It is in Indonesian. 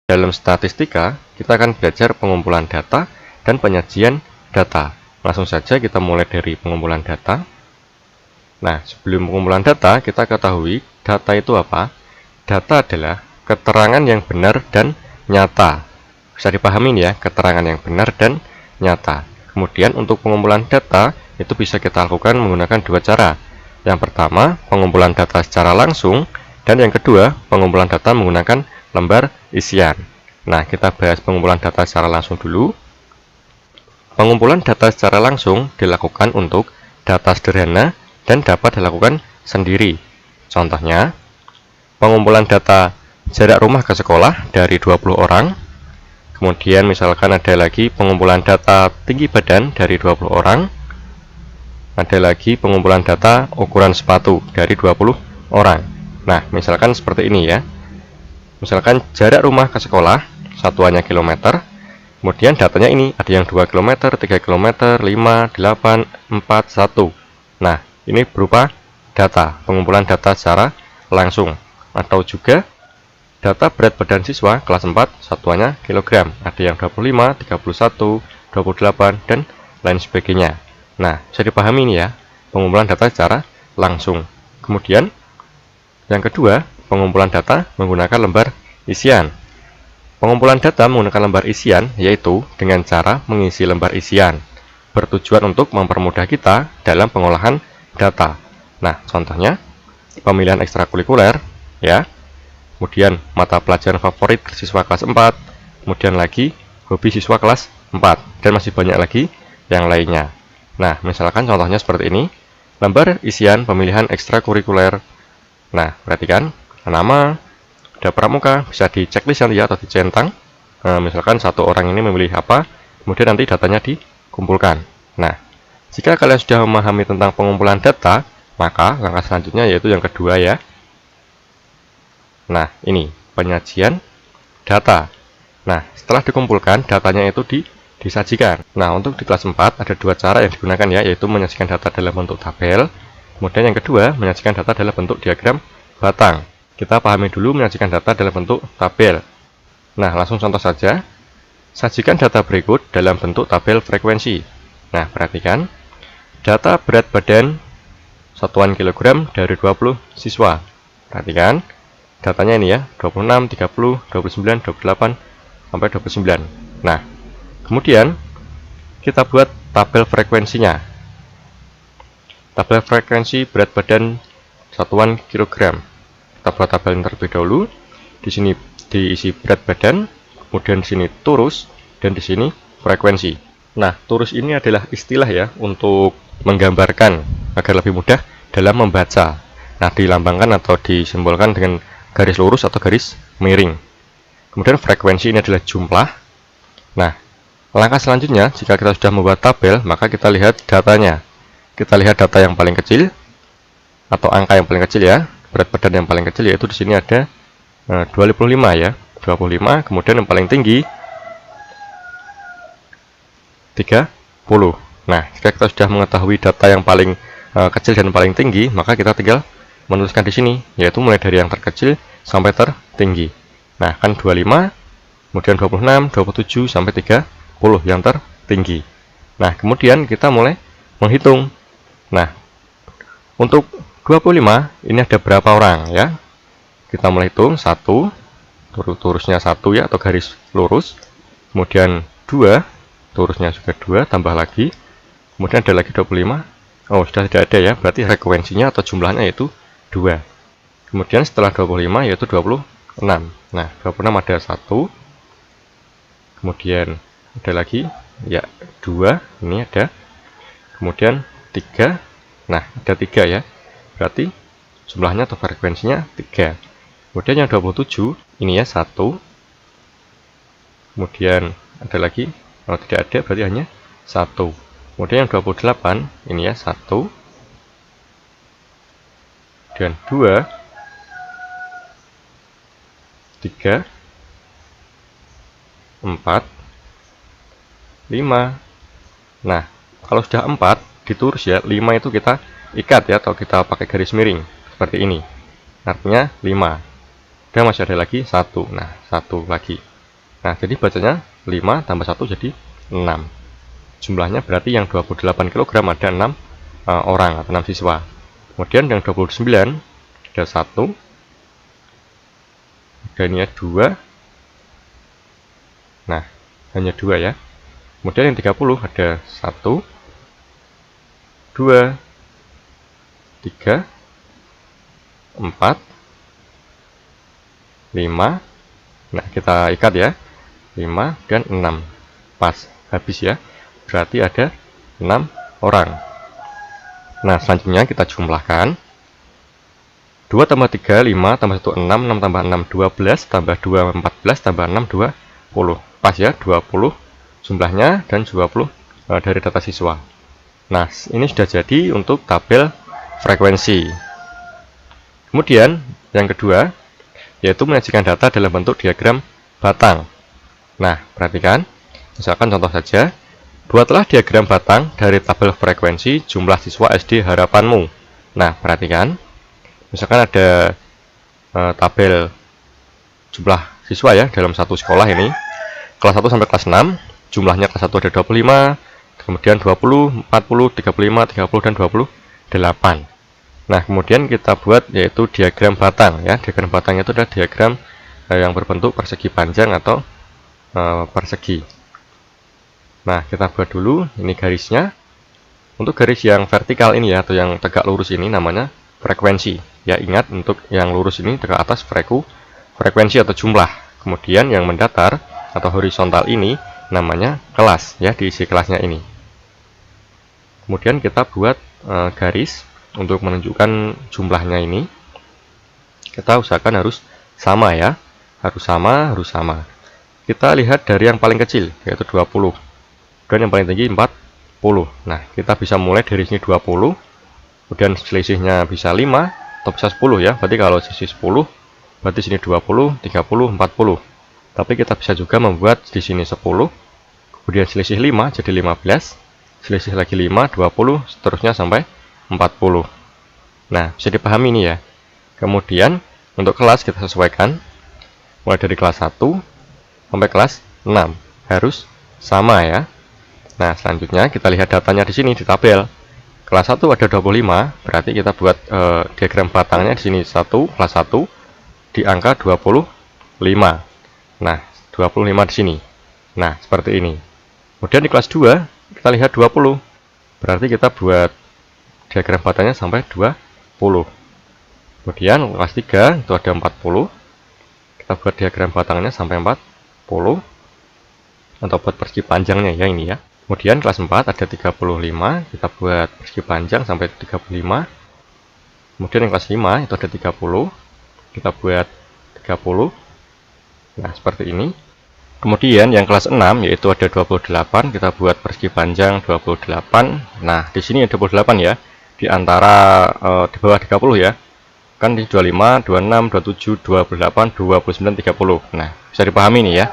Dalam statistika, kita akan belajar pengumpulan data dan penyajian data. Langsung saja kita mulai dari pengumpulan data. Nah, sebelum pengumpulan data, kita ketahui data itu apa? Data adalah keterangan yang benar dan nyata. Bisa dipahami ya, keterangan yang benar dan nyata. Kemudian untuk pengumpulan data, itu bisa kita lakukan menggunakan dua cara. Yang pertama, pengumpulan data secara langsung, dan yang kedua, pengumpulan data menggunakan lembar isian. Nah, kita bahas pengumpulan data secara langsung dulu. Pengumpulan data secara langsung dilakukan untuk data sederhana dan dapat dilakukan sendiri. Contohnya, pengumpulan data jarak rumah ke sekolah dari 20 orang. Kemudian misalkan ada lagi pengumpulan data tinggi badan dari 20 orang. Ada lagi pengumpulan data ukuran sepatu dari 20 orang. Nah, misalkan seperti ini ya. Misalkan jarak rumah ke sekolah, satuannya kilometer. Kemudian datanya ini, ada yang 2 km, 3 km, 5, 8, 4, 1. Nah, ini berupa data, pengumpulan data secara langsung. Atau juga data berat badan siswa kelas 4, satuannya kilogram. Ada yang 25, 31, 28, dan lain sebagainya. Nah, bisa dipahami ini ya, pengumpulan data secara langsung. Kemudian, yang kedua, pengumpulan data menggunakan lembar isian. Pengumpulan data menggunakan lembar isian yaitu dengan cara mengisi lembar isian, bertujuan untuk mempermudah kita dalam pengolahan data. Nah, contohnya pemilihan ekstrakurikuler ya. Kemudian mata pelajaran favorit siswa kelas 4, kemudian lagi hobi siswa kelas 4, dan masih banyak lagi yang lainnya. Nah, misalkan contohnya seperti ini, lembar isian pemilihan ekstrakurikuler. Nah, perhatikan nama, ada pramuka, bisa di checklist nanti ya, atau dicentang. Nah, misalkan satu orang ini memilih apa, kemudian nanti datanya dikumpulkan. Nah, jika kalian sudah memahami tentang pengumpulan data, maka langkah selanjutnya yaitu yang kedua ya. Nah, ini penyajian data. Nah, setelah dikumpulkan, datanya itu disajikan. Nah, untuk di kelas 4 ada dua cara yang digunakan ya, yaitu menyajikan data dalam bentuk tabel. Kemudian yang kedua, menyajikan data dalam bentuk diagram batang. Kita pahami dulu menyajikan data dalam bentuk tabel. Nah, langsung contoh saja. Sajikan data berikut dalam bentuk tabel frekuensi. Nah, perhatikan. Data berat badan satuan kilogram dari 20 siswa. Perhatikan. Datanya ini ya, 26, 30, 29, 28, sampai 29. Nah, kemudian kita buat tabel frekuensinya. Tabel frekuensi berat badan satuan kilogram. Kita buat tabel yang terlebih dahulu. Di sini diisi berat badan, kemudian di sini turus, dan di sini frekuensi. Nah, turus ini adalah istilah ya untuk menggambarkan agar lebih mudah dalam membaca. Nah, dilambangkan atau disimbolkan dengan garis lurus atau garis miring. Kemudian frekuensi ini adalah jumlah. Nah, langkah selanjutnya jika kita sudah membuat tabel, maka kita lihat datanya. Kita lihat data yang paling kecil atau angka yang paling kecil ya. Berat badan yang paling kecil yaitu di sini ada 25 ya, 25. Kemudian yang paling tinggi 30. Nah, jika kita sudah mengetahui data yang paling kecil dan paling tinggi, maka kita tinggal menuliskan di sini, yaitu mulai dari yang terkecil sampai tertinggi. Nah, kan 25, kemudian 26, 27 sampai 30 yang tertinggi. Nah, kemudian kita mulai menghitung. Nah, untuk 25 ini ada berapa orang ya? Kita mulai hitung 1, turusnya 1 ya, atau garis lurus. Kemudian 2, turusnya juga 2, tambah lagi. Kemudian ada lagi 25. Oh, sudah tidak ada ya, berarti frekuensinya atau jumlahnya yaitu 2. Kemudian setelah 25 yaitu 26. Nah, 26 ada 1. Kemudian ada lagi ya 2, ini ada. Kemudian 3. Nah, ada 3 ya. Berarti jumlahnya atau frekuensinya 3. Kemudian yang 27 ini ya 1. Kemudian ada lagi, kalau tidak ada berarti hanya 1. Kemudian yang 28 ini ya 1. Dan 2, 3, 4, 5. Nah, kalau sudah 4 diturus ya, 5 itu kita ikat ya, atau kita pakai garis miring seperti ini, artinya 5. Dan masih ada lagi 1. Nah, 1 lagi. Nah, jadi bacanya 5 tambah 1 jadi 6. Jumlahnya berarti yang 28 kg ada 6 orang atau 6 siswa. Kemudian yang 29 ada 1, dan ini 2. Nah, hanya 2 ya. Kemudian yang 30 ada 1, 2, 3, 4, 5. Nah, kita ikat ya. 5 dan 6. Pas, habis ya. Berarti ada 6 orang. Nah, selanjutnya kita jumlahkan. 2 tambah 3, 5 tambah 1, 6, 6 tambah 6, 12, tambah 2, 14, tambah 6, 20. Pas ya, 20 jumlahnya dan 20 dari data siswa. Nah, ini sudah jadi untuk tabel frekuensi. Kemudian, yang kedua, yaitu menyajikan data dalam bentuk diagram batang. Nah, perhatikan, misalkan contoh saja, buatlah diagram batang dari tabel frekuensi jumlah siswa SD harapanmu. Nah, perhatikan, misalkan ada tabel jumlah siswa ya dalam satu sekolah ini, kelas 1 sampai kelas 6, jumlahnya kelas 1 ada 25, kemudian 20, 40, 35, 30, dan 28. Nah, kemudian kita buat yaitu diagram batang ya. Diagram batang itu adalah diagram yang berbentuk persegi panjang atau persegi. Nah, kita buat dulu ini garisnya. Untuk garis yang vertikal ini ya, atau yang tegak lurus ini namanya frekuensi. Ya, ingat untuk yang lurus ini tegak atas frekuensi atau jumlah. Kemudian yang mendatar atau horizontal ini namanya kelas ya, diisi kelasnya ini. Kemudian kita buat garis untuk menunjukkan jumlahnya ini. Kita usahakan harus sama ya, harus sama. Kita lihat dari yang paling kecil yaitu 20 dan yang paling tinggi 40. Nah, kita bisa mulai dari sini 20, kemudian selisihnya bisa 5 atau bisa 10 ya. Berarti kalau selisih 10 berarti sini 20, 30, 40. Tapi kita bisa juga membuat di sini 10, kemudian selisih 5 jadi 15, selisih lagi 5, 20, seterusnya sampai 40. Nah, bisa dipahami ini ya. Kemudian untuk kelas kita sesuaikan mulai dari kelas 1 sampai kelas 6 harus sama ya. Nah, selanjutnya kita lihat datanya di sini di tabel. Kelas 1 ada 25, berarti kita buat diagram batangnya di sini 1, kelas 1 di angka 25. Nah, 25 di sini. Nah, seperti ini. Kemudian di kelas 2 kita lihat 20. Berarti kita buat diagram batangnya sampai 20. Kemudian kelas 3 itu ada 40. Kita buat diagram batangnya sampai 40 atau buat persegi panjangnya ya ini ya. Kemudian kelas 4 ada 35, kita buat persegi panjang sampai 35. Kemudian yang kelas 5 itu ada 30, kita buat 30. Nah, seperti ini. Kemudian yang kelas 6 yaitu ada 28, kita buat persegi panjang 28. Nah, di sini ada 28 ya. Di antara di bawah 30 ya. Kan di 25, 26, 27, 28, 29, 30. Nah, bisa dipahami nih ya.